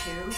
two.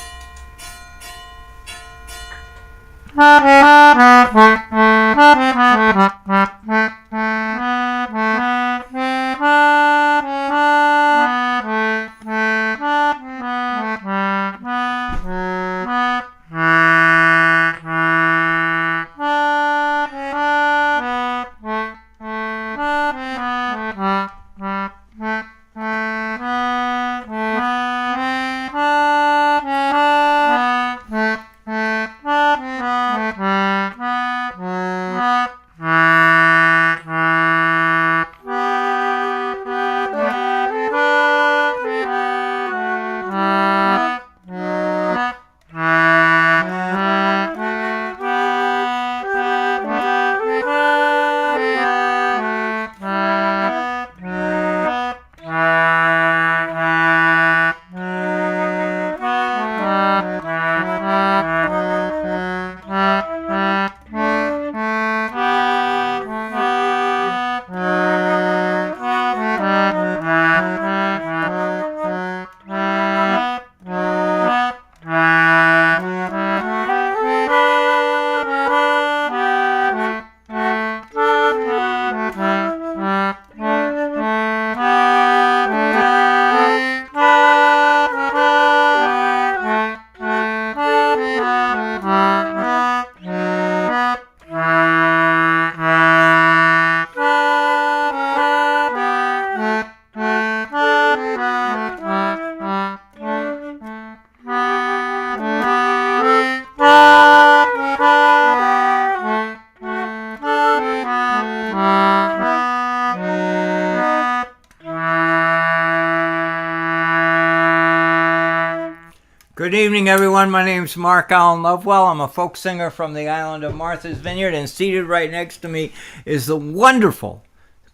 Good evening, everyone. My name's Mark Allen Lovewell. I'm a folk singer from the island of Martha's Vineyard, and seated right next to me is the wonderful,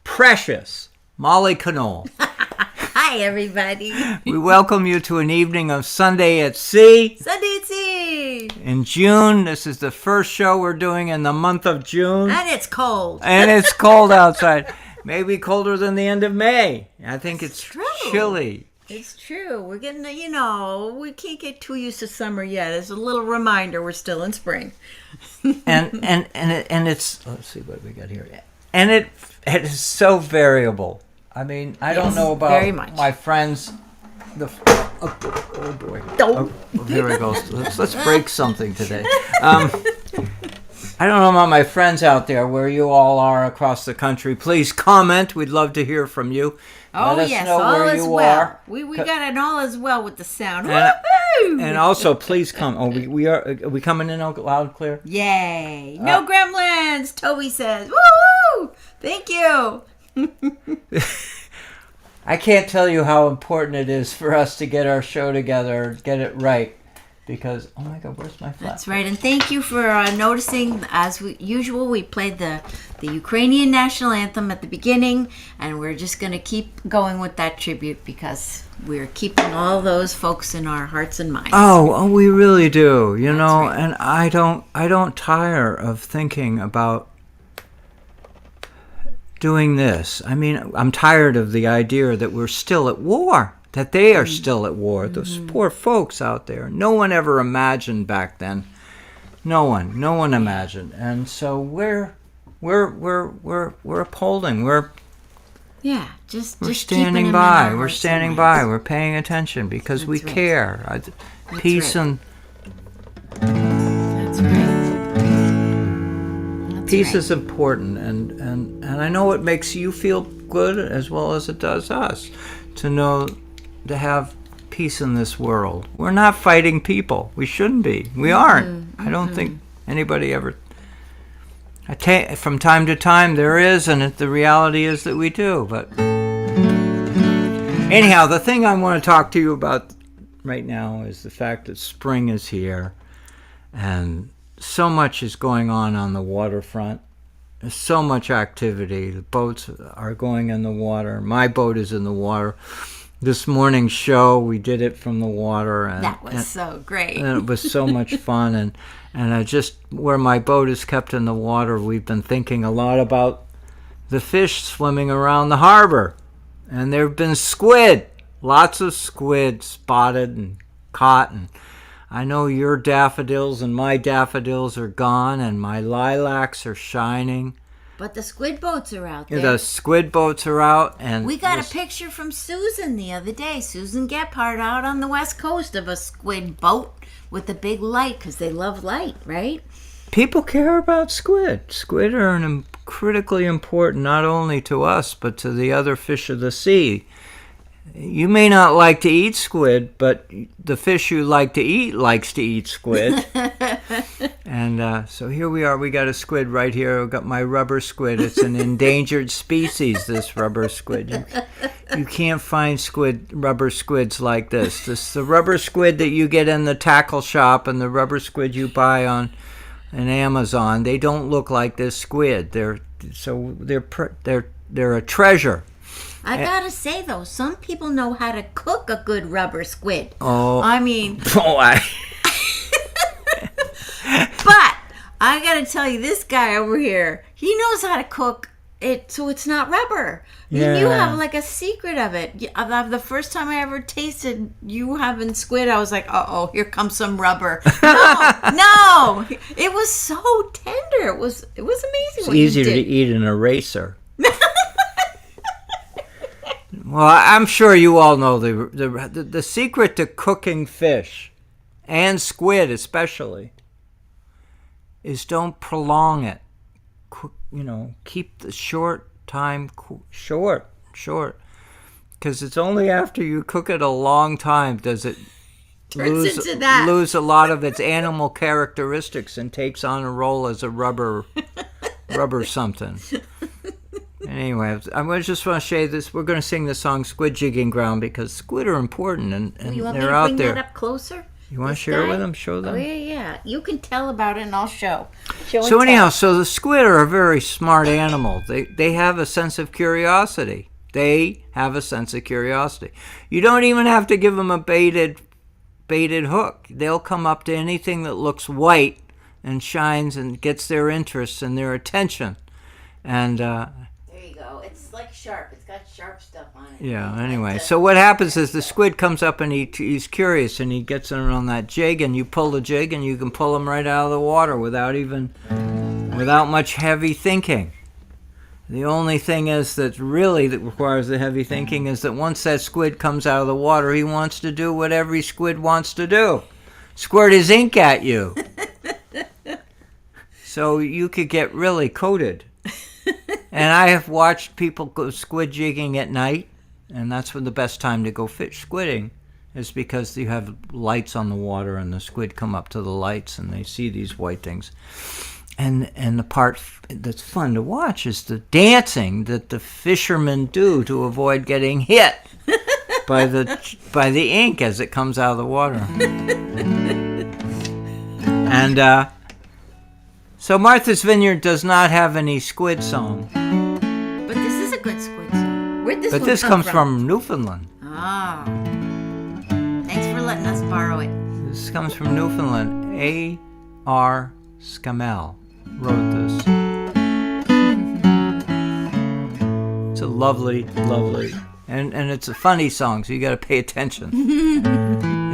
precious Molly Conole. Hi, everybody. We welcome you to an evening of Sunday at Sea. Sunday at Sea. In June. This is the first show we're doing in the month of June. And it's cold. And it's cold outside. Maybe colder than the end of May. I think it's true. Chilly. It's true. We're getting, we can't get too used to summer yet. It's a little reminder we're still in spring. and it's, let's see what we got here. And it is so variable. I mean, I don't know about my friends. Oh boy. Oh, here it goes. Let's break something today. I don't know about my friends out there where you all are across the country. Please comment. We'd love to hear from you. Oh, Let us yes, know all where is you well. are. We got it all as well with the sound. And also, please come. Oh, are we coming in loud and clear? Yay! No gremlins, Toby says. Woo! Thank you. I can't tell you how important it is for us to get our show together, get it right. Because, oh my God, where's my flat? That's right, and thank you for noticing. As usual, we played the Ukrainian national anthem at the beginning, and we're just going to keep going with that tribute because we're keeping all those folks in our hearts and minds. Oh, we really do, know, right. And I don't tire of thinking about doing this. I mean, I'm tired of the idea that we're still at war. That they are still at war. Those poor folks out there. No one ever imagined back then. No one imagined. And so we're upholding. We're standing by. We're standing by. We're paying attention because we care. Peace and That's right. peace is important, and I know it makes you feel good as well as it does us to know. To have peace in this world. We're not fighting people. We shouldn't be. We aren't. I don't think anybody ever... From time to time there is, and the reality is that we do. But anyhow, the thing I want to talk to you about right now is the fact that spring is here, and so much is going on the waterfront. There's so much activity. The boats are going in the water. My boat is in the water. This morning's show, we did it from the water. And that was so great. And it was so much fun. And I just, where my boat is kept in the water, we've been thinking a lot about the fish swimming around the harbor. And there have been squid, lots of squid spotted and caught. And I know your daffodils and my daffodils are gone, and my lilacs are shining. But the squid boats are out there. The squid boats are out, and we got a picture from Susan the other day. Susan Gephardt out on the west coast of a squid boat with a big light, because they love light, right? People care about squid. Squid are critically important not only to us but to the other fish of the sea. You may not like to eat squid, but the fish you like to eat likes to eat squid. And so here we are. We got a squid right here. I've got my rubber squid. It's an endangered species, this rubber squid. You can't find rubber squids like this. The rubber squid that you get in the tackle shop and the rubber squid you buy on Amazon, they don't look like this squid. They're a treasure. I gotta say though, some people know how to cook a good rubber squid. Oh, I mean, but I gotta tell you, this guy over here, he knows how to cook it so it's not rubber. Yeah. You have like a secret of it. The first time I ever tasted you having squid, I was like, uh-oh, here comes some rubber. No, it was so tender. It was amazing. It's easier to eat an eraser. Well, I'm sure you all know the secret to cooking fish, and squid especially, is don't prolong it. Keep the short time short. Because it's only after you cook it a long time does it lose a lot of its animal characteristics and takes on a role as a rubber something. Anyway, I just want to say this. We're going to sing the song Squid Jigging Ground because squid are important and you want they're me to out bring there. That up closer? You want to share it with them? Show them? Oh, yeah. You can tell about it and I'll show. So anyhow, so the squid are a very smart animal. They have a sense of curiosity. You don't even have to give them a baited hook. They'll come up to anything that looks white and shines and gets their interest and their attention. And it's like sharp. It's got sharp stuff on it. Yeah, anyway. So what happens is the squid comes up and he's curious and he gets in on that jig and you pull the jig and you can pull him right out of the water without much heavy thinking. The only thing is that requires the heavy thinking is that once that squid comes out of the water, he wants to do what every squid wants to do. Squirt his ink at you. So you could get really coated. And I have watched people go squid jigging at night, and that's when the best time to go fish squidding is because you have lights on the water and the squid come up to the lights and they see these white things. And the part that's fun to watch is the dancing that the fishermen do to avoid getting hit by the ink as it comes out of the water. And so Martha's Vineyard does not have any squid song. But this is a good squid song. Where'd this But this comes from Newfoundland. Oh. Thanks for letting us borrow it. This comes from Newfoundland. A.R. Scamell wrote this. It's a lovely, and it's a funny song, so you got to pay attention.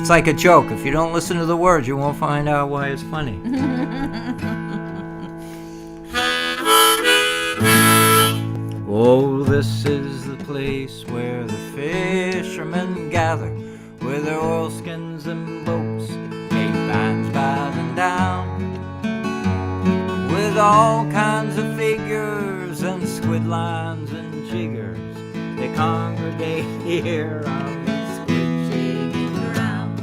It's like a joke. If you don't listen to the words, you won't find out why it's funny. Oh, this is the place where the fishermen gather, with their oilskins and boats, eight bands bowing down, with all kinds of figures and squid lines and jiggers. They congregate here on the squid jigging ground.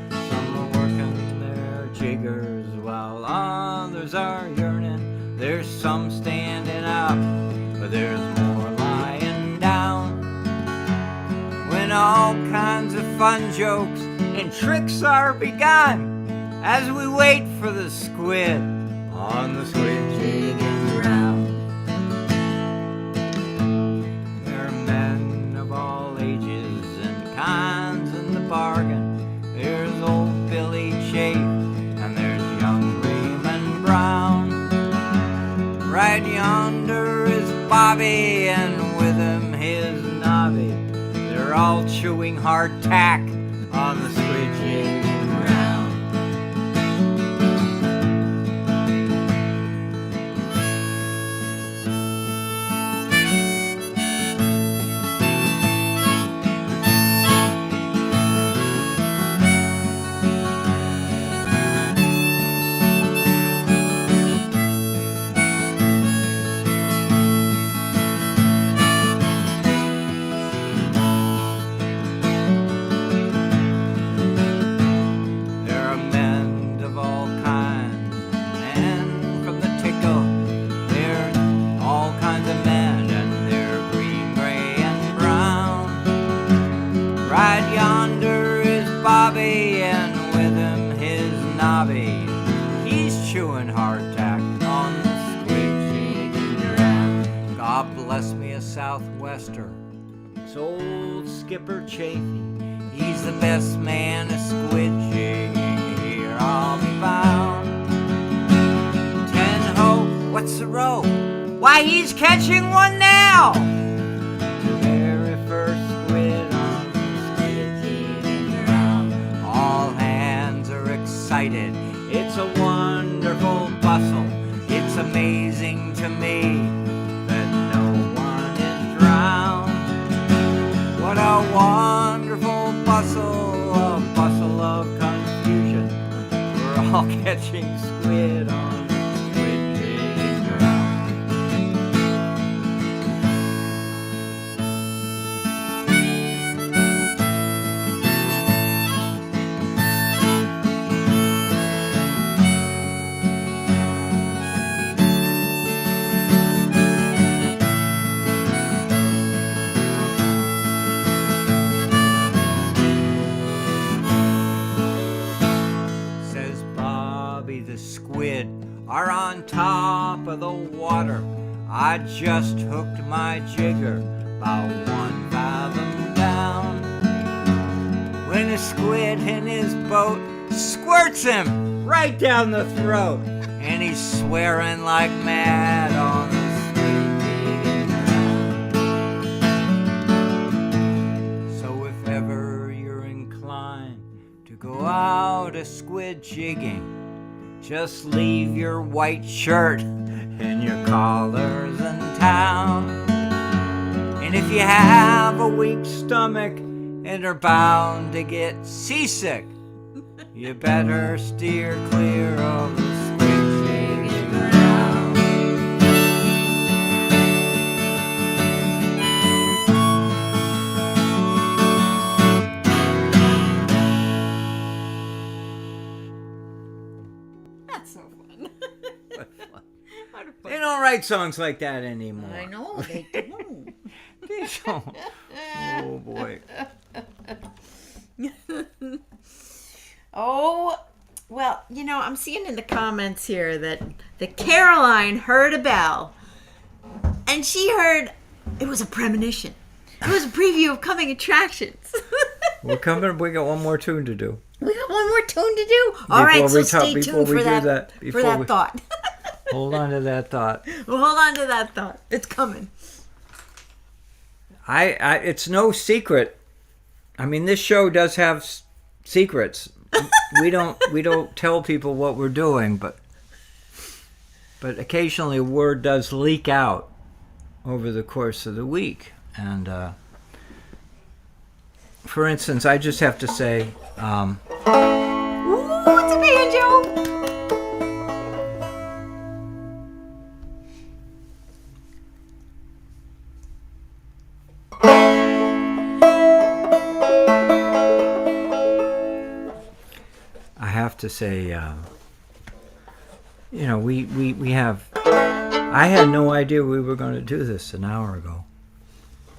Some are working their jiggers while others are yearning. There's some standing up, but there's more lying down. When all kinds of fun jokes and tricks are begun, as we wait for the squid on the squid jigging ground. There are men of all ages and kinds in the bargain. There's old Billy Chafe and there's young Raymond Brown. Right yonder is Bobby and with him his nobby. They're all chewing hardtack on the squid jigging ground. Southwester, it's old Skipper Chafee. He's the best man a squid jigging here I'll be found. 10-ho, what's the row? Why, he's catching one now! The very first squid on the squid jigging ground. All hands are excited. It's a wonderful bustle. It's amazing to me. What a wonderful bustle, a bustle of confusion. We're all catching squid on the squid jigging ground. Are on top of the water. I just hooked my jigger about 1 fathom down, when a squid in his boat squirts him right down the throat, and he's swearing like mad on the squid jigging ground. So if ever you're inclined to go out a squid jigging, just leave your white shirt and your collars in town. And if you have a weak stomach and are bound to get seasick, you better steer clear of the squid jigging ground. That's so fun. They don't write songs like that anymore. I know, they don't. They don't. Oh, boy. Oh, well, you know, I'm seeing in the comments here that Caroline heard a bell, and she heard it was a premonition. It was a preview of coming attractions. We're coming. We got one more tune to do. We got one more tune to do. All right, so stay tuned for that thought. Hold on to that thought. Well, hold on to that thought. It's coming. It's no secret. I mean, this show does have secrets. We don't tell people what we're doing, but occasionally word does leak out over the course of the week. And for instance, I just have to say, ooh, it's a banjo. I have to say, you know, we have. I had no idea we were going to do this an hour ago.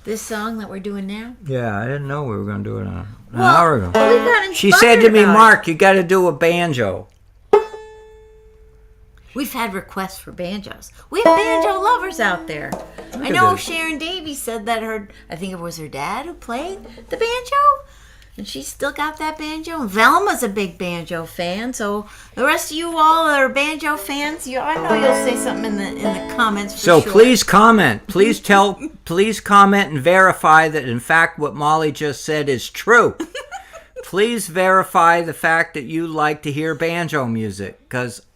This song that we're doing now? Yeah, I didn't know we were going to do it an hour ago. We got inspired. She said to me, Mark, you got to do a banjo. We've had requests for banjos. We have banjo lovers out there. I know Sharon Davies said that I think it was her dad who played the banjo. And she's still got that banjo. And Velma's a big banjo fan. So the rest of you all that are banjo fans, I know you'll say something in the comments. So sure. Please comment. Please comment and verify that in fact what Molly just said is true. please verify the fact that you like to hear banjo music, because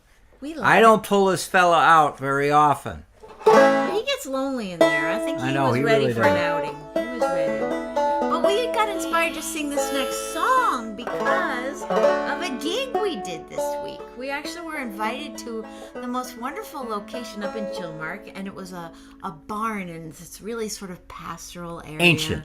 I don't pull this fella out very often. He gets lonely in there. I think he was ready for an outing. He was ready. But we got inspired to sing this next song because of a gig we did this week. We actually were invited to the most wonderful location up in Chilmark, and it was a barn in this really sort of pastoral area.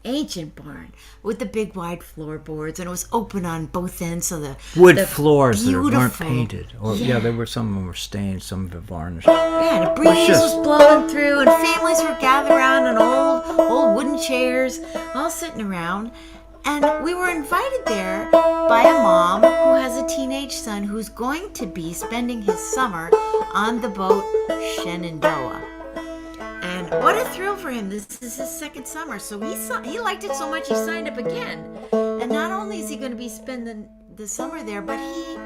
Ancient barn with the big wide floorboards, and it was open on both ends, so the wood floors that weren't painted, or there were some of them were stained, some of them varnished. Yeah, and a breeze was blowing through, and families were gathered around on old wooden chairs, all sitting around. And we were invited there by a mom who has a teenage son who's going to be spending his summer on the boat Shenandoah. And what a thrill for him. This is his second summer. So he liked it so much he signed up again. And not only is he going to be spending the summer there, but he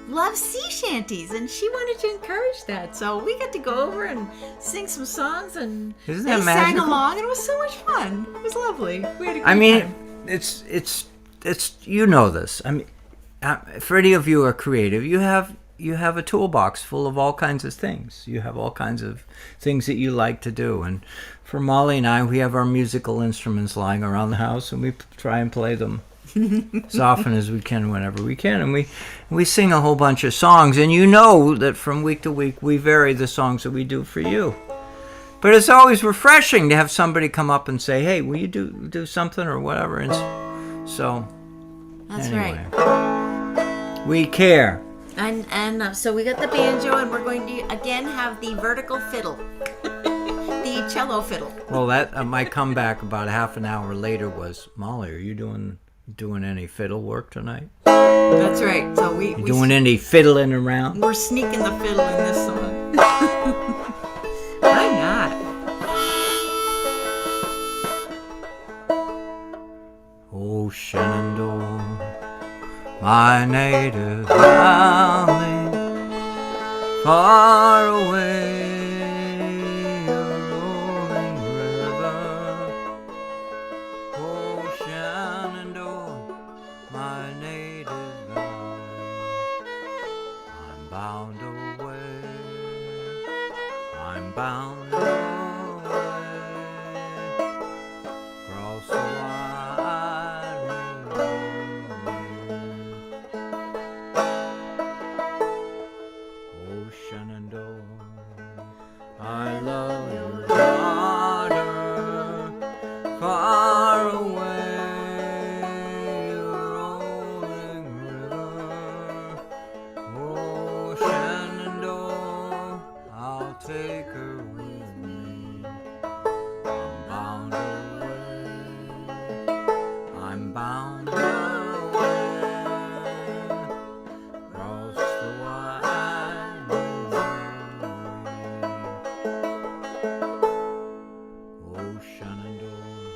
loves sea shanties. And she wanted to encourage that. So we got to go over and sing some songs. And they sang along. And it was so much fun. It was lovely. We had a great time. It's you know this. I mean, for any of you who are creative, you have a toolbox full of all kinds of things. You have all kinds of things that you like to do. And for Molly and I, we have our musical instruments lying around the house, and we try and play them as often as we can, whenever we can. And we sing a whole bunch of songs. And you know that from week to week, we vary the songs that we do for you. But it's always refreshing to have somebody come up and say, "Hey, will you do something or whatever?" And so, that's anyway, right. We care. And so we got the banjo, and we're going to again have the vertical fiddle, the cello fiddle. Well, that my comeback about half an hour later was, "Molly, are you doing any fiddle work tonight?" That's right. So we doing any fiddling around? We're sneaking the fiddle in this song. Why not? Oh, Shenandoah, my native valley, far away, a rolling river. Oh, Shenandoah, my native valley, I'm bound away, I'm bound away, across the wide river. Oh, Shenandoah, I love your daughter, far away, a rolling river. Oh, Shenandoah, I'll take her with me. I'm bound away, I'm bound away, across the wide river. Oh, Shenandoah,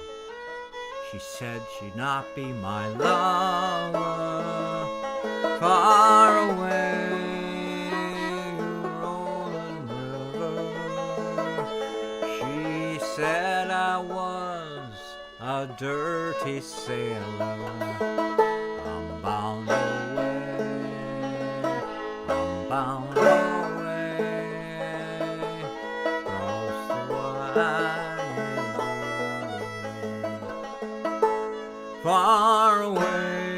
she said she'd not be my lover, far away, rolling river. She said I was a dirty sailor. I'm bound away, I'm bound away, across the wide river. Far away,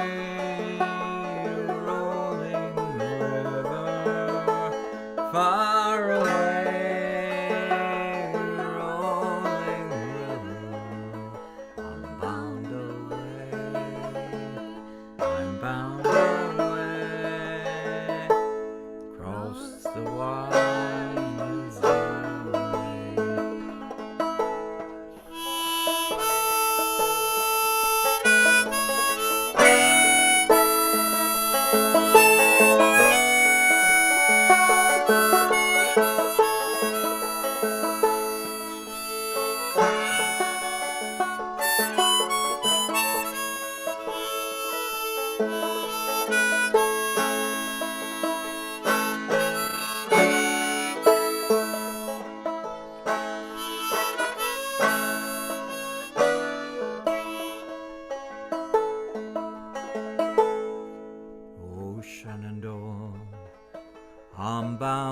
rolling river, far away, rolling river. I'm bound away, I'm bound away, across the wide river.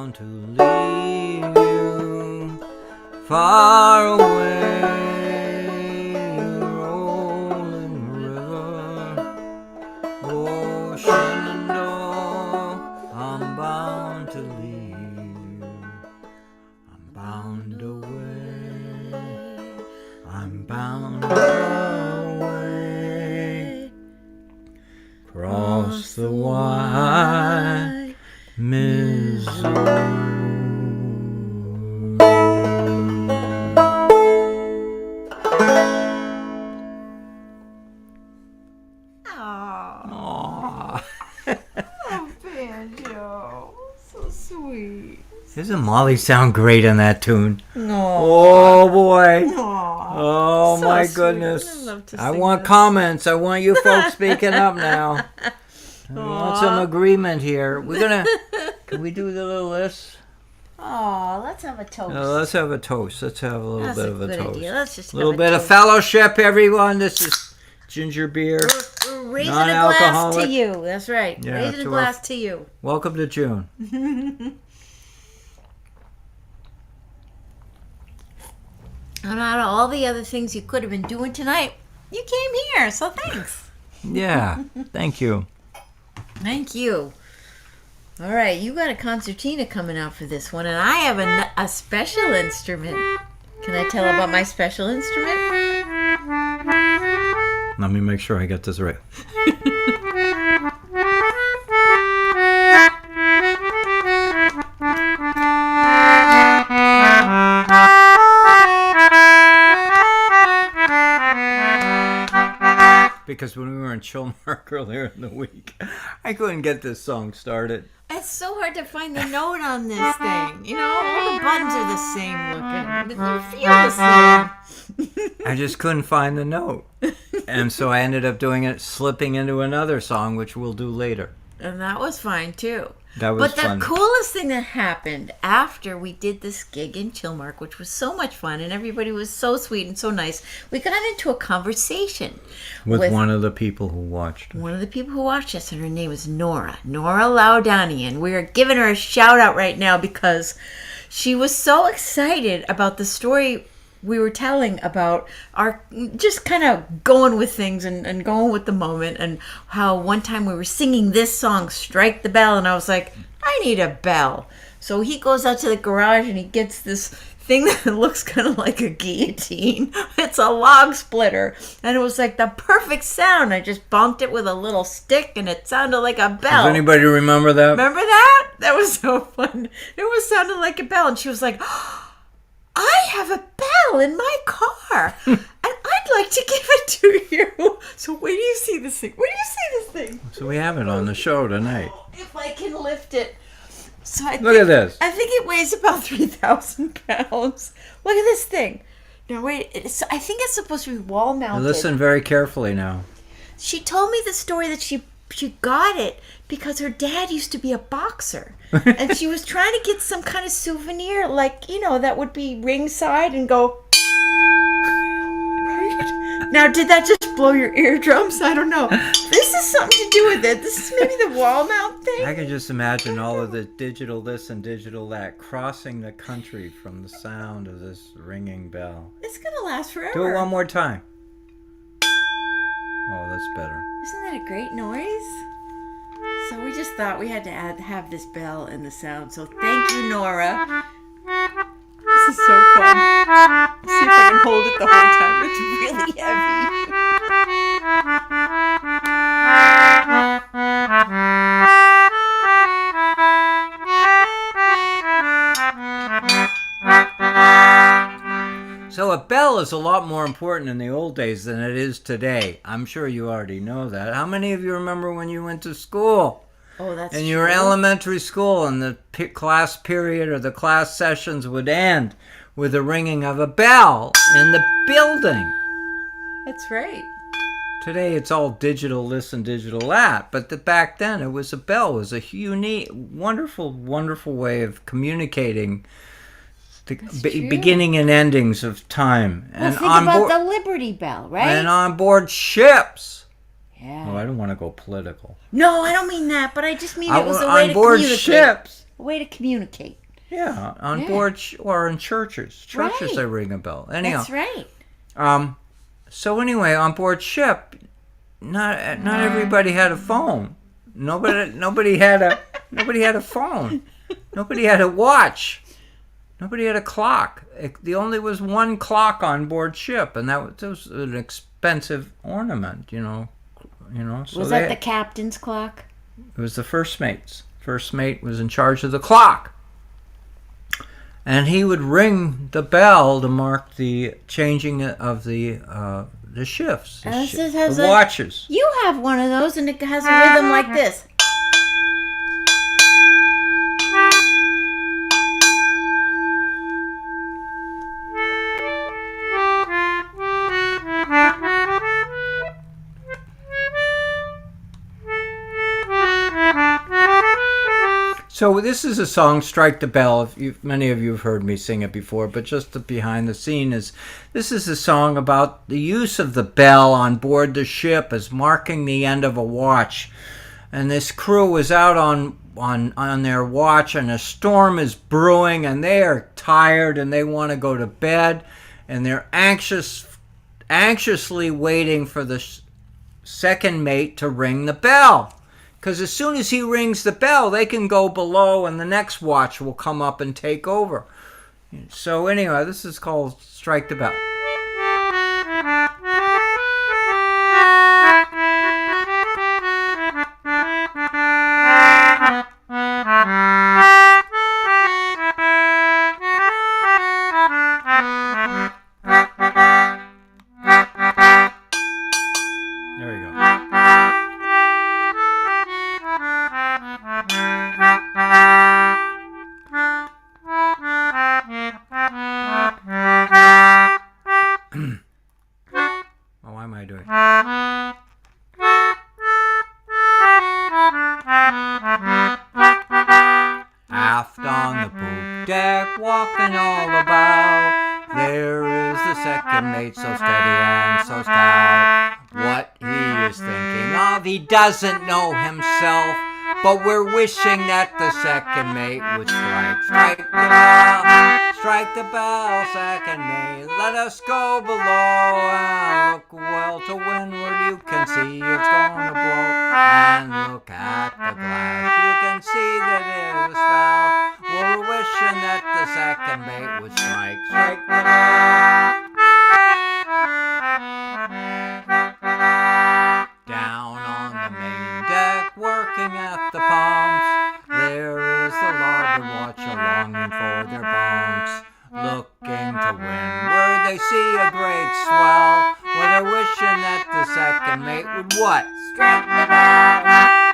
bound to leave you far away, rolling river, ocean and all. I'm bound to leave you. I'm bound away. I'm bound away. Cross the wide Missouri. Doesn't Molly sound great in that tune? No. Oh boy. Aww. Oh So my sweet. goodness. I love to I sing want this. comments. I want you folks speaking up now. I want some agreement here. Can we do the little list? Oh, let's have a toast. Let's have a toast. Let's have a little bit of a toast. Idea. Let's just A little have bit of toast. fellowship, everyone. This is ginger beer. We're raising a glass Non-alcoholic. to you. That's right. Yeah, Raising a to glass to you. Welcome to June. And out of all the other things you could have been doing tonight, you came here. So thanks. Yeah, thank you. Thank you. All right, you got a concertina coming out for this one, and I have a special instrument. Can I tell about my special instrument? Let me make sure I get this right. Because when we were in Chilmark earlier in the week, I couldn't get this song started. It's so hard to find the note on this thing. You know, all the buttons are the same looking. They feel the same. I just couldn't find the note. And so I ended up doing it, slipping into another song, which we'll do later. And that was fine, too. That was fun. But the coolest thing that happened after we did this gig in Chilmark, which was so much fun, and everybody was so sweet and so nice, we got into a conversation with one of the people who watched us. One of the people who watched us, and her name was Nora Laudanian. We're giving her a shout out right now because she was so excited about the story we were telling about our just kind of going with things and going with the moment, and how one time we were singing this song, Strike the Bell, and I was like, I need a bell. So he goes out to the garage and he gets this thing that looks kind of like a guillotine. It's a log splitter, and it was like the perfect sound. I just bumped it with a little stick and it sounded like a bell. Does anybody remember that? Remember that? That was so fun. It was sounding like a bell, and she was like, I have a bell in my car, and I'd like to give it to you. So wait till you see this thing. Wait till you see this thing. So we have it on the show tonight. If I can lift it. So Look at this. I think it weighs about 3,000 pounds. Look at this thing. Now wait, I think it's supposed to be wall mounted. Listen very carefully now. She told me the story that she got it because her dad used to be a boxer. And she was trying to get some kind of souvenir, like, you know, that would be ringside and go. Right? Now, did that just blow your eardrums? I don't know. This is something to do with it. This is maybe the wall mount thing. I can just imagine all of the digital this and digital that crossing the country from the sound of this ringing bell. It's going to last forever. Do it one more time. Oh, that's better. Isn't that a great noise? So we just thought we had to have this bell in the sound. So thank you, Nora. This is so fun. Let's see if I can hold it the whole time. It's really heavy. So a bell is a lot more important in the old days than it is today. I'm sure you already know that. How many of you remember when you went to school? Oh, that's in true. your elementary school, and the class period or the class sessions would end with the ringing of a bell in the building. That's right. Today it's all digital this and digital that, but back then it was a bell. It was a unique, wonderful, wonderful way of communicating the beginning and endings of time. Well, think about the Liberty Bell, right? And on board ships. Yeah. Oh, I don't want to go political. No, I don't mean that, but I just mean it was a way to communicate. On board ships, A way to communicate. Yeah, on board or in churches. Churches, they ring a bell. Anyhow, that's right. So anyway, on board ship, not everybody had a phone. Nobody had a phone. Nobody had a watch. Nobody had a clock. There only was one clock on board ship, and that was an expensive ornament. So was that the captain's clock? It was the first mate's. First mate was in charge of the clock. And he would ring the bell to mark the changing of the shifts, the watches. You have one of those, and it has a rhythm like this. So this is a song, "Strike the Bell." Many of you have heard me sing it before, but just the behind the scene this is a song about the use of the bell on board the ship as marking the end of a watch. And this crew was out on their watch, and a storm is brewing, and they are tired, and they want to go to bed, and they're anxiously waiting for the second mate to ring the bell. Because as soon as he rings the bell, they can go below and the next watch will come up and take over. So anyway, this is called "Strike the Bell." There we go. Why am I doing? Aft on the poop deck, walking all about, there is the second mate, so steady and so stout. What he is thinking of, he doesn't know himself, but we're wishing that the second mate would strike the bell, second mate. Let us go below and look well to windward. You can see it's going to blow. And look at the glass, you can see that it is foul. We're wishing that the second mate would strike the bell. Down on the main deck, working at the pumps, there is the larboard watch longing for their bunks. Looking to windward, they see a great swell, where they're wishing that the second mate would what? Strike the bell!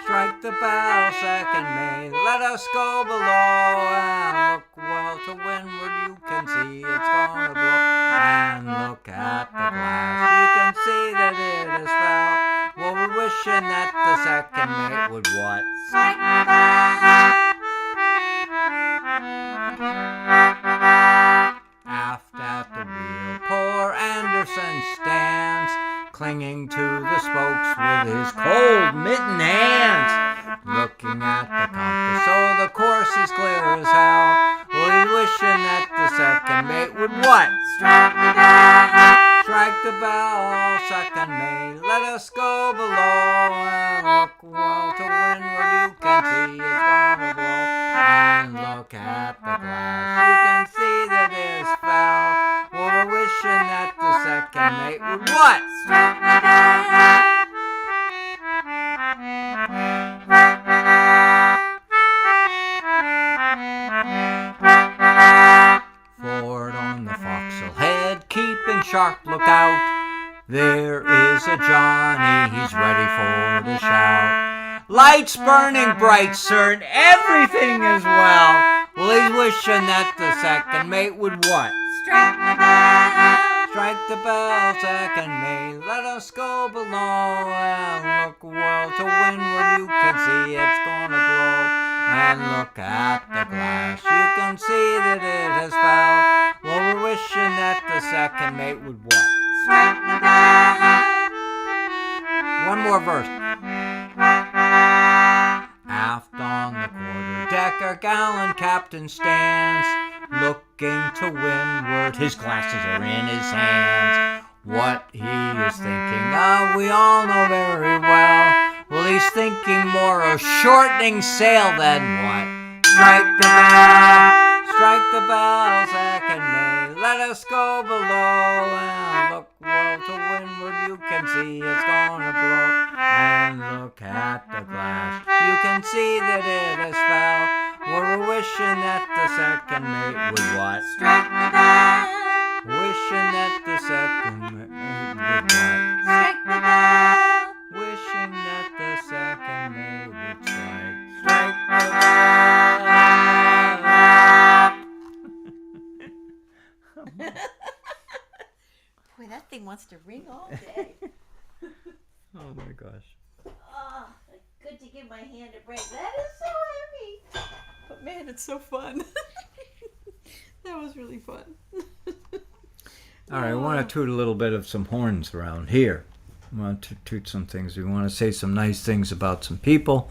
Strike the bell, second mate. Let us go below and look well to windward. You can see it's gonna blow. And look at the glass, you can see that it is foul. Well, we're wishing that the second mate would what? Strike the bell! Aft at the wheel, poor Anderson stands, clinging to the spokes with his cold mitten hands. Looking at the compass, so the course is clear as hell. Well, he's wishing that the second mate would what? Strike the bell! Strike the bell, second mate. Let us go below and look well to windward. You can see it's gonna blow. And look at the glass, you can see that it's foul. Well, we're wishing that the second mate would what? Strike the bell! Forward on the forecastle head, keeping sharp lookout, there is a Johnny, he's ready for the shout. Lights burning bright, sir, and everything is well. Well, he's wishing that the second mate would what? Strike the bell! Strike the bell, second mate. Let us go below and look well to windward. You can see it's gonna blow. And look at the glass, you can see that it has foul. Well, we're wishing that the second mate would what? Strike the bell! One more verse. Aft on the quarter deck, our gallant captain stands, looking to windward, his glasses are in his hands. What he is thinking of, we all know very well. Well, he's thinking more of shortening sail than what? Strike the bell, second mate, let us go below, and look well to windward, you can see it's gonna blow, and look at the glass, you can see that it has fell, we're wishing that the second mate would what? Strike the bell. Wishing that the second mate would what? Strike the bell. Wishing that the second mate would strike the bell. Boy, that thing wants to ring all day. Oh my gosh. Oh, good to give my hand a break. That is so heavy. But man, it's so fun. That was really fun. All right, I want to toot a little bit of some horns around here. I want to toot some things. We want to say some nice things about some people.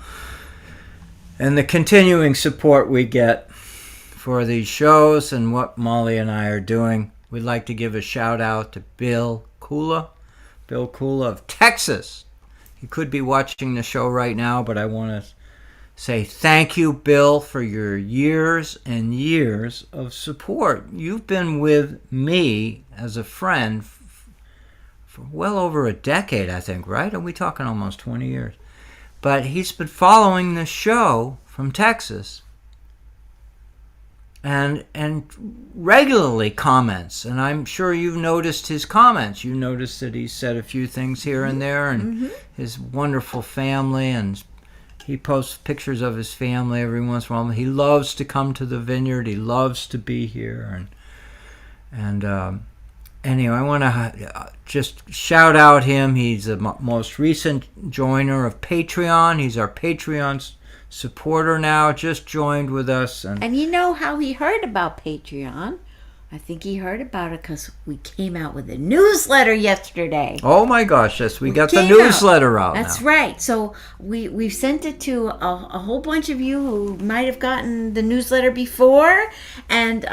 And the continuing support we get for these shows and what Molly and I are doing. We'd like to give a shout out to Bill Kula of Texas. He could be watching the show right now, but I want to say thank you, Bill, for your years and years of support. You've been with me as a friend for well over a decade, I think, right? Are we talking almost 20 years? But he's been following the show from Texas and regularly comments, and I'm sure you've noticed his comments. You noticed that he said a few things here and there, and his wonderful family, and he posts pictures of his family every once in a while. He loves to come to the vineyard. He loves to be here, and anyway, I want to just shout out him. He's the most recent joiner of Patreon. He's our Patreon supporter now, just joined with us. And you know how he heard about Patreon? I think he heard about it because we came out with a newsletter yesterday. Oh my gosh, yes, we got the newsletter out. That's right. So we've sent it to a whole bunch of you who might have gotten the newsletter before. And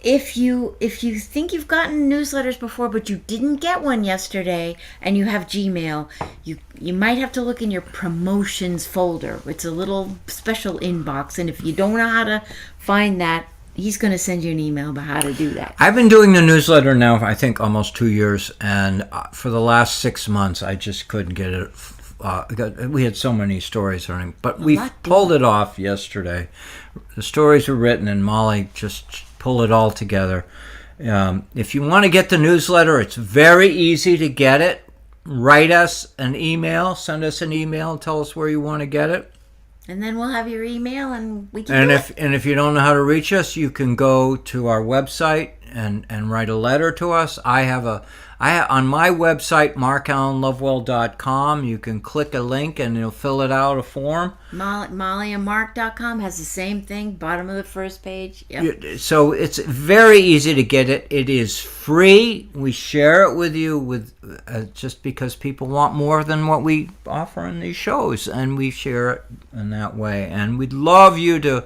if you think you've gotten newsletters before but you didn't get one yesterday and you have Gmail, you might have to look in your promotions folder. It's a little special inbox, and if you don't know how to find that, he's going to send you an email about how to do that. I've been doing the newsletter now for, I think, almost 2 years, and for the last 6 months I just couldn't get it. We had so many stories running, but we pulled it off yesterday. The stories were written, and Molly just pull it all together. If you want to get the newsletter, it's very easy to get it. Write us an email, send us an email, and tell us where you want to get it. And then we'll have your email, and we can do it. And if you don't know how to reach us, you can go to our website and write a letter to us. I on my website, markallenlovewell.com, you can click a link and it'll fill it out, a form. MollyandMark.com has the same thing, bottom of the first page. Yep. So it's very easy to get it. It is free. We share it with you just because people want more than what we offer in these shows, and we share it in that way. And we'd love you to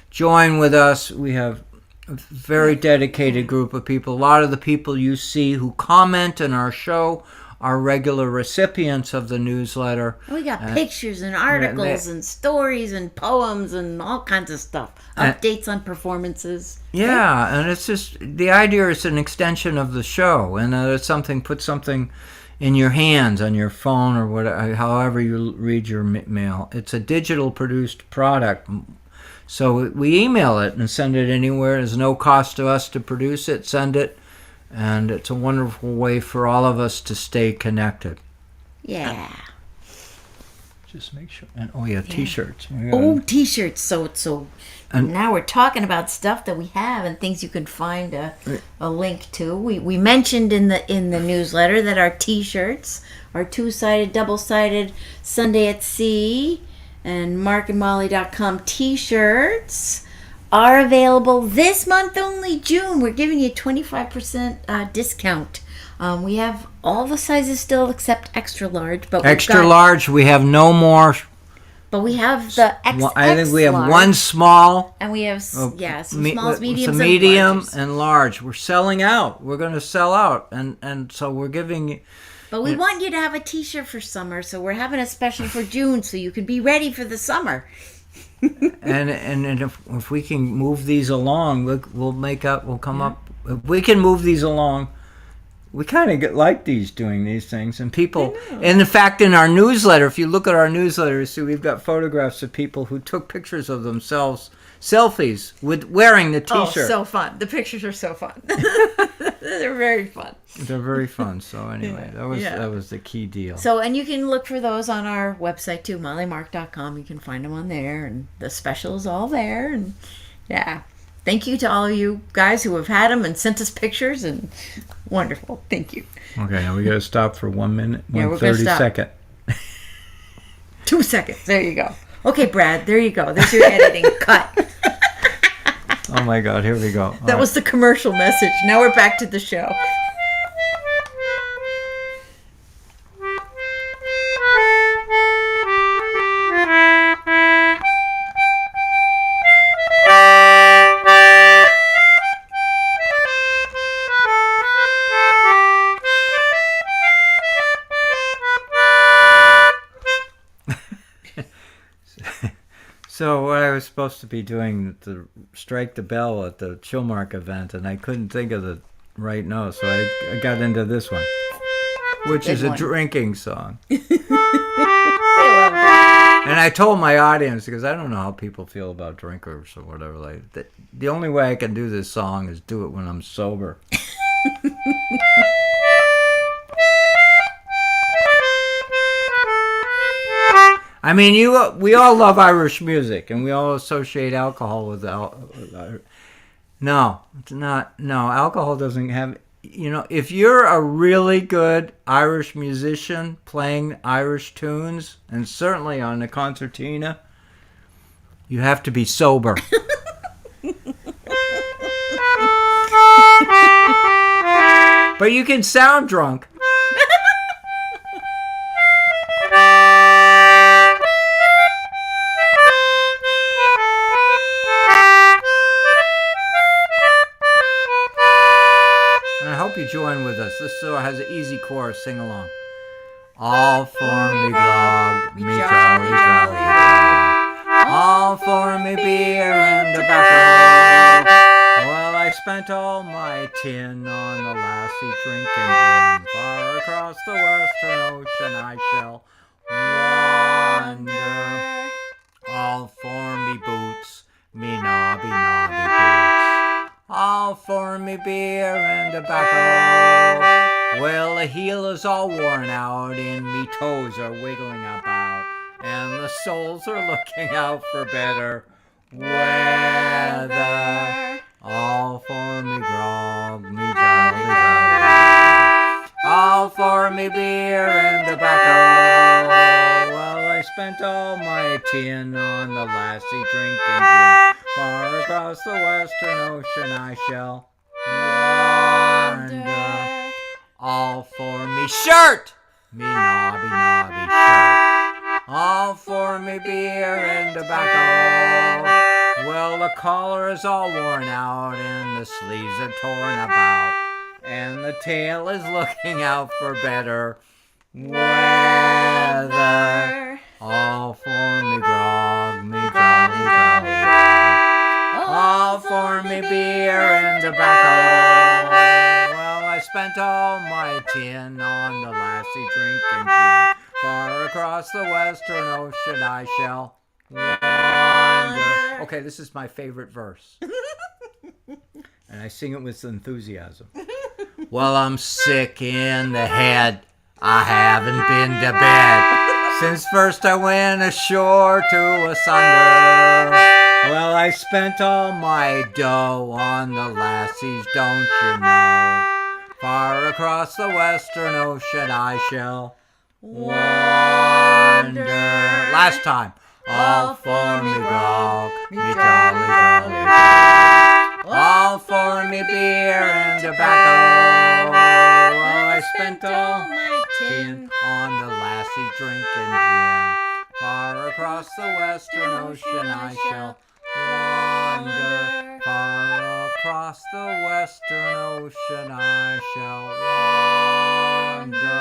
join with us. We have a very dedicated group of people. A lot of the people you see who comment in our show are regular recipients of the newsletter. We got pictures and articles and stories and poems and all kinds of stuff. Updates on performances. Yeah, and it's just, the idea is an extension of the show, and it's put something in your hands, on your phone, or whatever, however you read your mail. It's a digital produced product. So we email it and send it anywhere. There's no cost to us to produce it, send it. And it's a wonderful way for all of us to stay connected. Yeah. Just make sure. And T-shirts. T-shirts. So now we're talking about stuff that we have and things you can find a link to. We mentioned in the newsletter that our T-shirts, our 2-sided, double-sided Sunday at Sea and markandmolly.com T-shirts are available this month only, June. We're giving you 25% discount. We have all the sizes still except extra large, but extra large. We have no more But we have the XX I think we have large, one small. And we have, some smalls, mediums, some medium and large. We're selling out. We're going to sell out. And so we're giving... But we want you to have a t-shirt for summer, so we're having a special for June so you can be ready for the summer. and if we can move these along, we'll come up. If we can move these along, we kind of like doing these things. And people, and in fact, in our newsletter, if you look at our newsletter, you see we've got photographs of people who took pictures of themselves, selfies, with wearing the t-shirt. Oh, so fun. The pictures are so fun. They're very fun. They're very fun. So anyway, that was the key deal. So, and you can look for those on our website too, mollymark.com. You can find them on there, and the special is all there. And yeah, thank you to all of you guys who have had them and sent us pictures, and wonderful. Thank you. Okay, now we got to stop for 1 minute, 30 second. 2 seconds. There you go. Okay, Brad, there you go. There's your editing cut. Oh my God, here we go. That was the commercial message. Now we're back to the show. So what I was supposed to be doing to strike the bell at the Chillmark event, and I couldn't think of the right note, so I got into this one, which is a drinking song. I love it. And I told my audience, because I don't know how people feel about drinkers or whatever, like the only way I can do this song is do it when I'm sober. I mean, we all love Irish music, and we all associate alcohol with No, it's not. No, alcohol doesn't have... if you're a really good Irish musician playing Irish tunes, and certainly on the concertina, you have to be sober. But you can sound drunk. You join with us. This has an easy chorus. Sing along. All for me grog, me jolly jolly grog. All for me beer and tobacco. Well, I spent all my tin on the lassie drinking gin. Far across the western ocean I shall wander. All for me boots, me knobby knobby boots. All for me beer and tobacco. Well, the heel is all worn out, and me toes are wiggling about, and the soles are looking out for better weather. All for me grog, me jolly jolly. All for me beer and tobacco. Well, I spent all my tin on the lassie drinking gin. Far across the western ocean I shall wander. All for me shirt, me knobby knobby shirt. All for me beer and tobacco. Well, the collar is all worn out, and the sleeves are torn about, and the tail is looking out for better weather. All for me grog, me jolly jolly grog. All for me beer and tobacco. Well, I spent all my tin on the lassie drinking gin. Far across the western ocean I shall wander. Okay, this is my favorite verse. And I sing it with enthusiasm. Well, I'm sick in the head. I haven't been to bed since first I went ashore to asunder. Well, I spent all my dough on the lassies, don't you know? Far across the western ocean I shall wander. Last time. All for me grog, me jolly jolly grog. All for me beer and tobacco. Well, I spent all my tin on the lassie drinking gin. Far across across the western ocean I shall wander. Far across the western ocean I shall wander.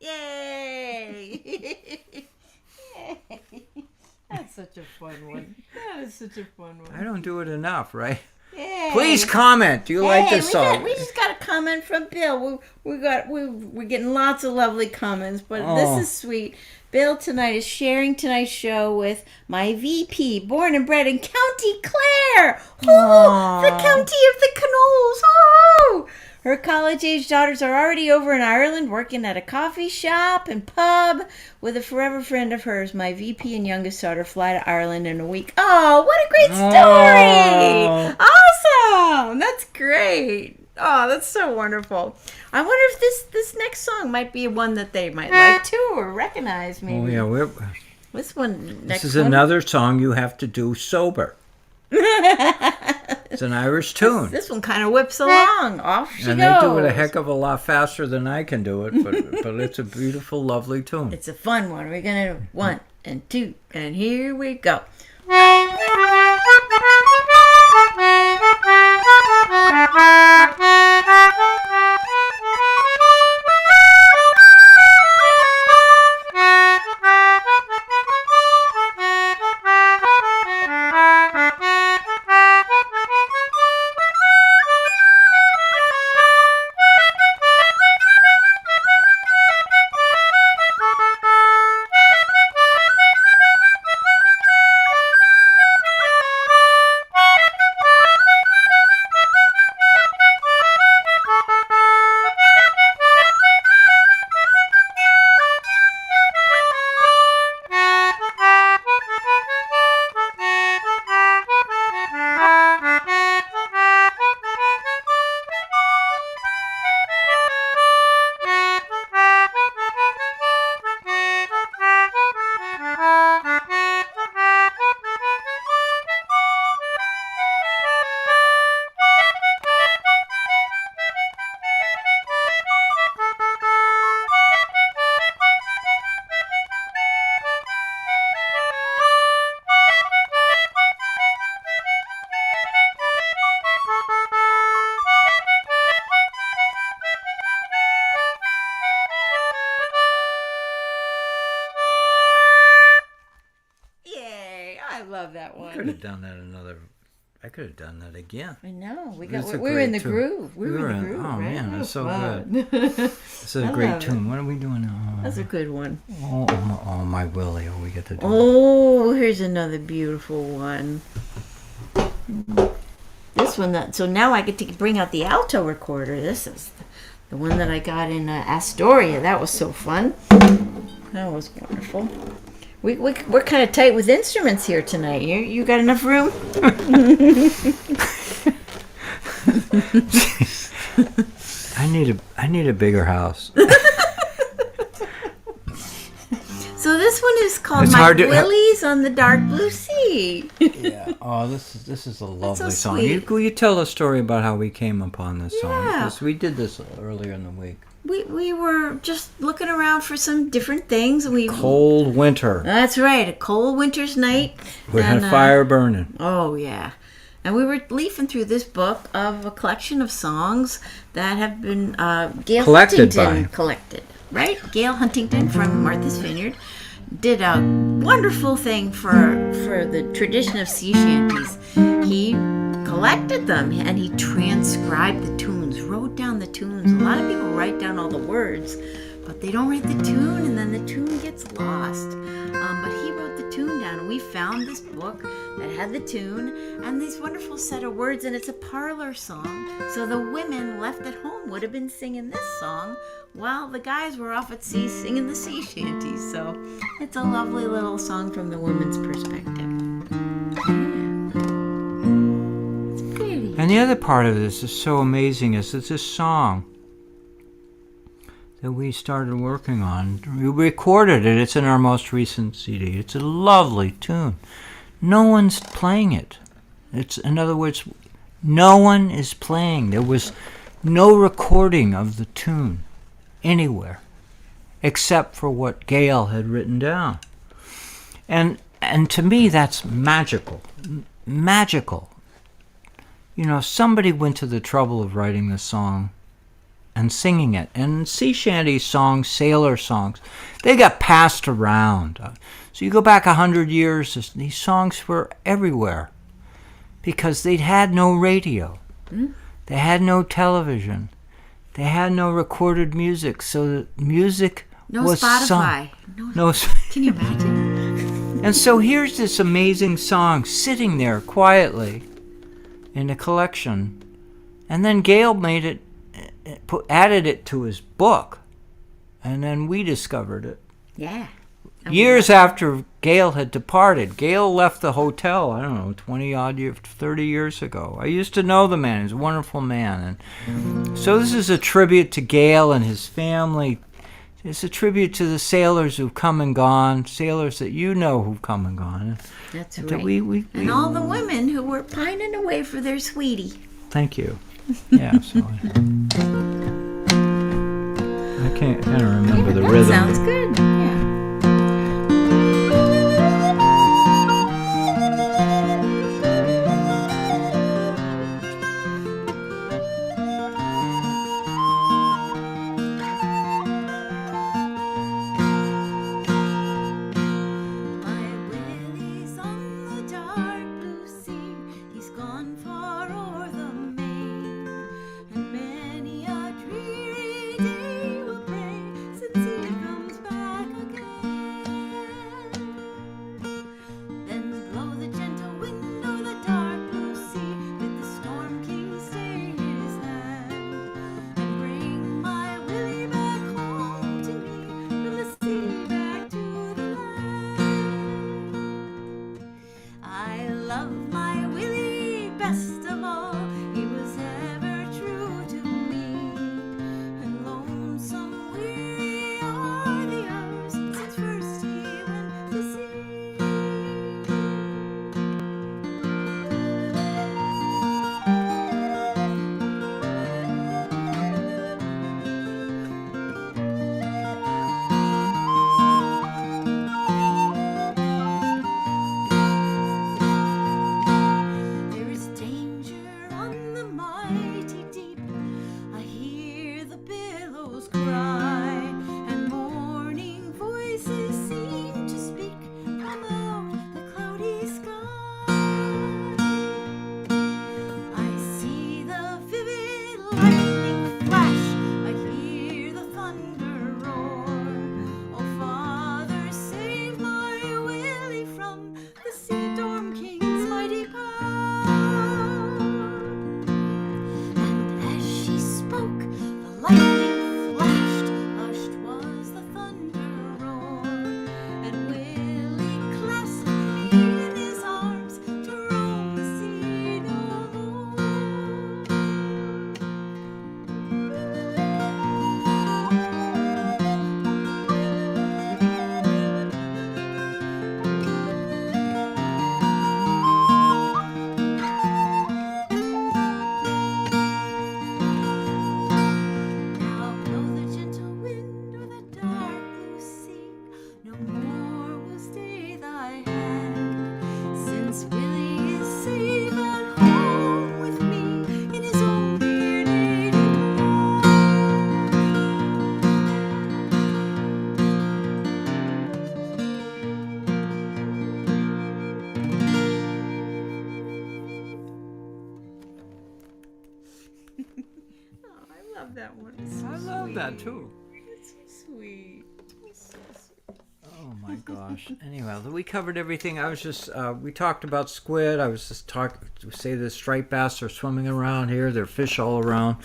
Yay! That's such a fun one. That is such a fun one. I don't do it enough, right? Yay. Please comment. Do you like this song? We just got a comment from Bill. We're getting lots of lovely comments, but this is sweet. Bill tonight is sharing tonight's show with my VP, born and bred in County Clare. Oh, the county of the Canoles. Oh! Her college-age daughters are already over in Ireland working at a coffee shop and pub with a forever friend of hers. My VP and youngest daughter fly to Ireland in a week. Oh, what a great story! Awesome! That's great. Oh, that's so wonderful. I wonder if this next song might be one that they might like too or recognize maybe. Oh, yeah. This is another song you have to do sober. It's an Irish tune. This one kind of whips along. Off she goes. And they do it a heck of a lot faster than I can do it, but it's a beautiful, lovely tune. It's a fun one. We're going to 1 and 2, and here we go. I could have done that again. I know. We were in the groove. We were in the groove. Oh, right? man, that's so good. It's a great tune. What are we doing now? That's a good one. Oh, my Willie. Oh, we get to do Oh, here's another beautiful one. This one. So now I get to bring out the alto recorder. This is the one that I got in Astoria. That was so fun. That was wonderful. We're kind of tight with instruments here tonight. You got enough room? I need a bigger house. So this one is called My Willies on the Dark Blue Sea. Yeah. Oh, this is a lovely song. Will you tell a story about how we came upon this song? Because we did this earlier in the week. We were just looking around for some different things. Cold winter. That's right, a cold winter's night. We had a fire burning. Oh, yeah. And we were leafing through this book of a collection of songs that have been Gail Huntington collected. Right? Gail Huntington from Martha's Vineyard did a wonderful thing for the tradition of sea shanties. He collected them and he transcribed the tunes, wrote down the tunes. A lot of people write down all the words, but they don't write the tune, and then the tune gets lost. But he wrote the tune down, and we found this book that had the tune and this wonderful set of words, and it's a parlor song. So the women left at home would have been singing this song while the guys were off at sea singing the sea shanties. So it's a lovely little song from the women's perspective. And the other part of this is so amazing is it's this song that we started working on. We recorded it. It's in our most recent CD. It's a lovely tune. No one's playing it. In other words, no one is playing. There was no recording of the tune anywhere, except for what Gail had written down. And to me, that's magical. Magical. You know, somebody went to the trouble of writing this song and singing it. And sea shanty songs, sailor songs, they got passed around. So you go back 100 years, these songs were everywhere because they'd had no radio. They had no television. They had no recorded music. So the music was Spotify. sung. No. Can you imagine? And so here's this amazing song sitting there quietly in a collection. And then Gail made it, added it to his book. And then we discovered it. Yeah. Years after Gail had departed. Gail left the hotel, I don't know, 20-odd years, 30 years ago. I used to know the man. He's a wonderful man. And so this is a tribute to Gail and his family. It's a tribute to the sailors who've come and gone, sailors that you know who've come and gone. That's right. And all the women who were pining away for their sweetie. Thank you. Yeah, so I can't remember the rhythm. Sounds good. Yeah. That one. I love that too. It's so sweet. Oh my gosh. Anyway, we covered everything. I was just we talked about squid. I was just say the striped bass are swimming around here. There are fish all around.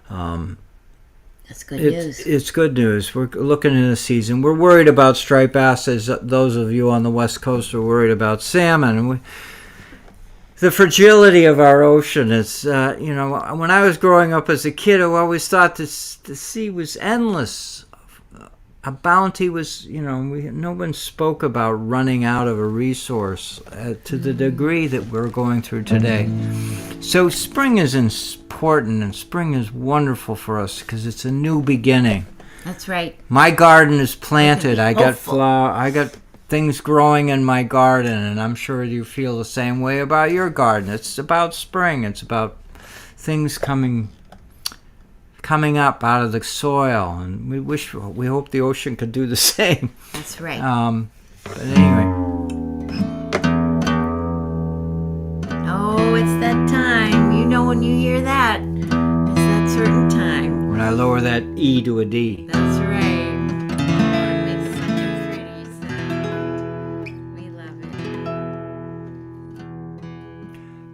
That's good news. It's good news. We're looking in the season. We're worried about striped bass, as those of you on the West Coast are worried about salmon. And the fragility of our ocean is, when I was growing up as a kid, I always thought the sea was endless. A bounty was, no one spoke about running out of a resource to the degree that we're going through today. So spring is important, and spring is wonderful for us because it's a new beginning. That's right. My garden is planted. I got hopeful. I got things growing in my garden, and I'm sure you feel the same way about your garden. It's about spring. It's about things coming up out of the soil, and we hope the ocean could do the same. That's right. But anyway. Oh, it's that time. You know when you hear that. It's that certain time. When I lower that E to a D. That's right. Oh, it makes such a pretty sound. We love it.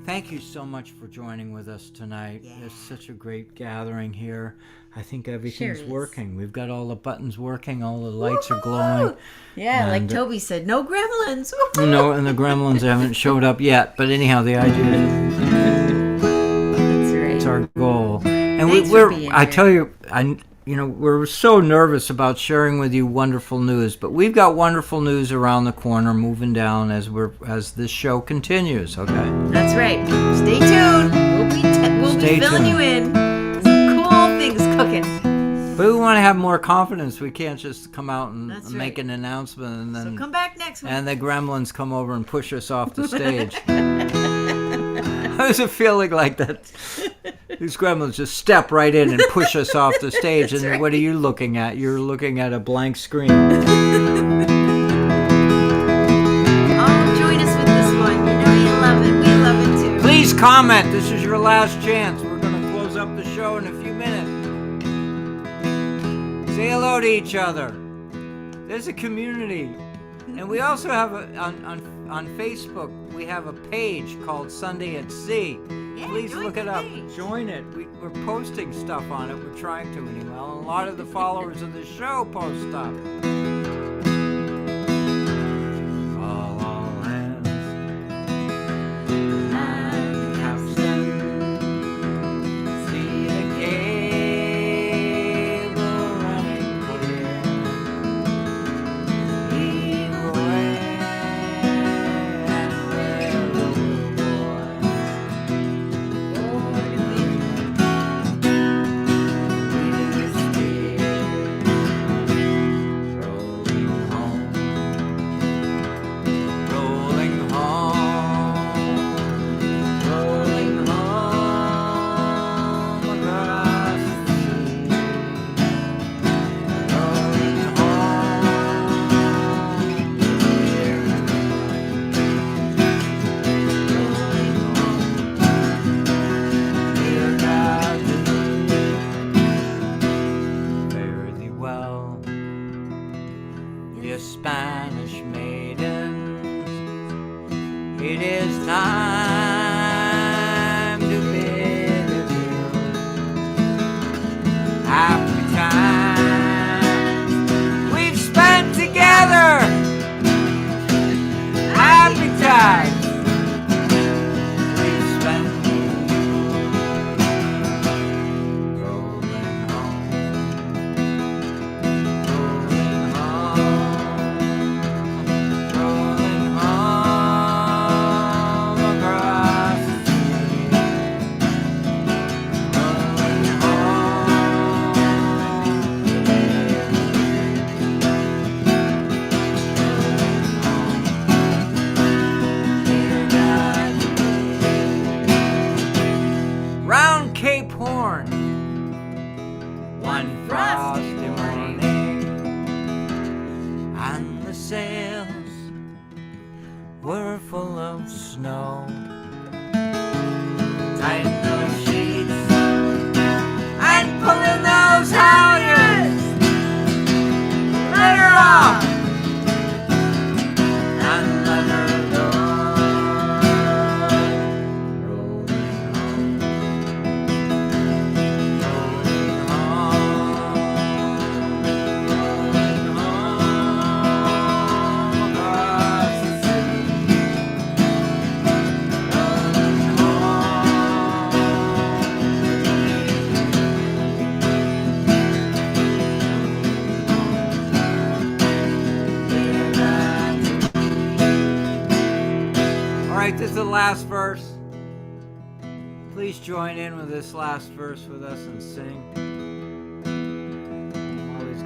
Thank you so much for joining with us tonight. Yeah. It's such a great gathering here. I think everything's Sure is. working. We've got all the buttons working. All the lights are glowing. Yeah, And, like Toby said, no gremlins. No, and the gremlins haven't showed up yet. But anyhow, the idea is That's right. it's our goal. And Thanks for we're being I here. tell you, we're so nervous about sharing with you wonderful news, but we've got wonderful news around the corner moving down as this show continues, okay? That's right. Stay tuned. We'll Stay be filling tuned. you in. Some cool things cooking. But we want to have more confidence. We can't just come out and That's make right. an announcement and So then come back next week. and the gremlins come over and push us off the stage. How does it feeling like that? These gremlins just step right in and push us off the stage. And right. what are you looking at? You're looking at a blank screen. Oh, join us with this one. You know you love it. We love it too. Please comment. This is your last chance. We're going to close up the show in a few minutes. Say hello to each other. There's a community. And we also have on Facebook, we have a page called Sunday at Sea. Yeah, Please join look the it up. page. Join it. We're posting stuff on it. We're trying to anyway. A lot of the followers of the show post stuff. All hands. And capstan. See the cable running clear. Heave away and wear the Fare thee well, ye Spanish maidens. It is time to bid adieu. Happy times we've spent together. Happy times we've spent rolling home. Rolling home across the sea. Rolling home. Round Cape Horn, one frosty morning, and the sails were full of snow. Tighten those sheets and pull in those halyards. Let her off and let her go. Rolling home, rolling home across the sea. Rolling home. All right, this is the last verse. Please join in with this last verse with us and sing. All these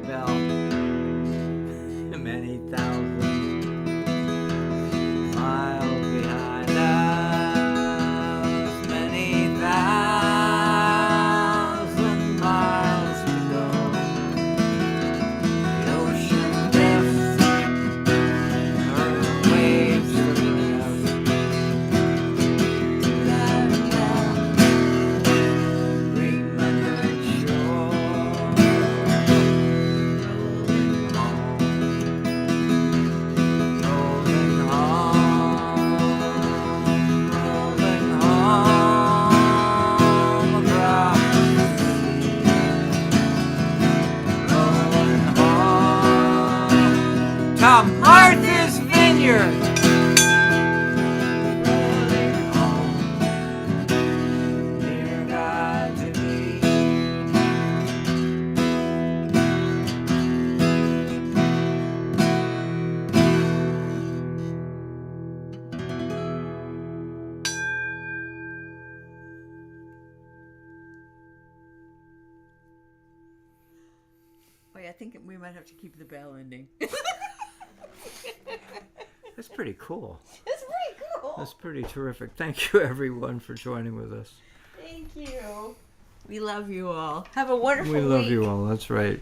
bell. Many thousand miles behind us. Many thousand miles to go. The ocean drifts, her waves swimming out. Remembered shore, rolling home across the sea, rolling home to Martha's Vineyard. Rolling home, dear God to me. Wait, I think we might have to keep the bell ending. That's pretty cool. It's pretty cool. That's pretty terrific. Thank you, everyone, for joining with us. Thank you. We love you all. Have a wonderful We week. love you all. That's right.